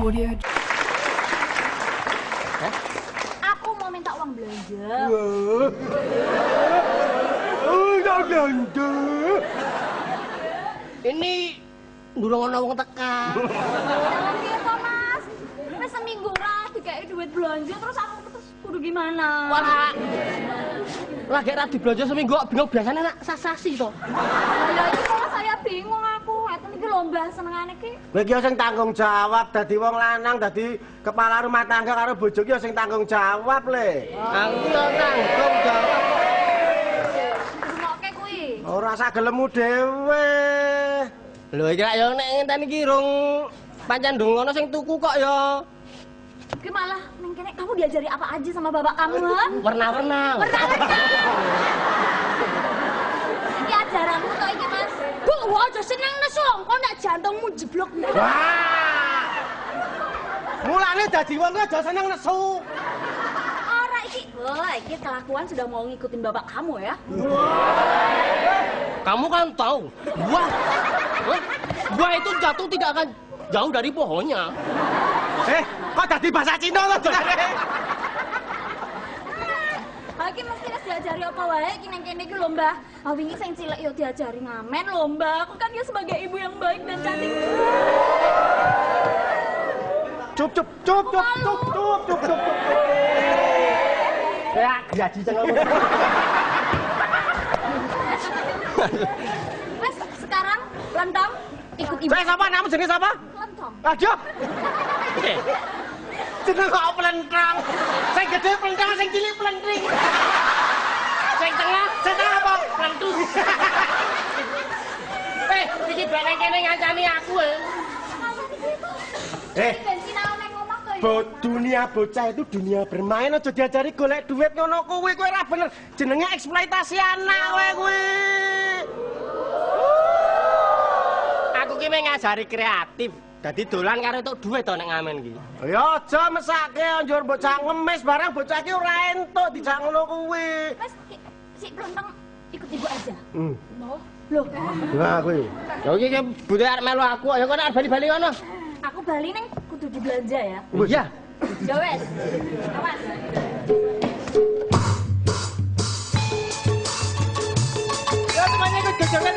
Audio. Aku mau minta uang belanja. Uang belanja. Ini durung ana wong teka. Jangan gitu, Mas. Wis seminggu ora dikei duit belanja terus aku terus kudu gimana? Wah. Lagi ra dibelanja seminggu kok bingung biasane nak sasasi to. Ya iki malah saya bingung aku. Eten iki lomba senengane ki. Kowe iki sing tanggung jawab dadi wong lanang, dadi kepala rumah tangga karo bojo ki sing tanggung jawab, Le. Aku yo tanggung jawab. Ngoke kuwi. Ora sak gelemu dhewe. Lho iki lak yo nek ngenten iki rung pancen ndung ngono sing tuku kok yo. Ki malah ning kene kamu diajari apa aja sama bapak kamu, ha? Warna-warna. Iki ajaranmu to iki, Mas. Bu, aja seneng nesu, kok nek jantungmu jeblok. Wah. Mulane dadi wong aja seneng nesu. Ora iki. Wah, iki kelakuan sudah mau ngikutin bapak kamu ya. Kamu kan tahu, buah itu jatuh tidak akan jauh dari pohonnya. Kok dadi bahasa Cina lho, Iki mesti wis diajari apa wae iki nang kene iki lomba. Wingi sing cilik yo diajari ngamen lomba. Aku kan ya sebagai ibu yang baik dan cantik. Cup. Ya, gaji cengal. Mas, sekarang lentong ikut ibu. Saya siapa? Nama jenis apa? Lentong. Aduh. Jeneng kok pelentang. Sing gede pelentang, sing cilik pelentring. Sing tengah apa? Pelentung. Iki bareng kene ngancani aku Bensin nang omah to. Dunia bocah itu dunia bermain, aja diajari golek duit ngono kuwi, kowe ora bener. Jenenge eksploitasi anak kowe kuwi. Aku ki ngajari kreatif. Dadi dolan karo entuk duit to nek ngamen ki. Ya aja mesake anjur bocah ngemis barang bocah ki ora entuk dijak ngono kuwi. Mas, si pelentong ikut ibu aja. Loh. Nah kuwi. Ya iki bute arep melu aku, ya kok arep bali-bali ngono. Aku bali ning kudu dibelanja ya. Iya. Ya wes. Awas. Ya semuanya ikut gejongan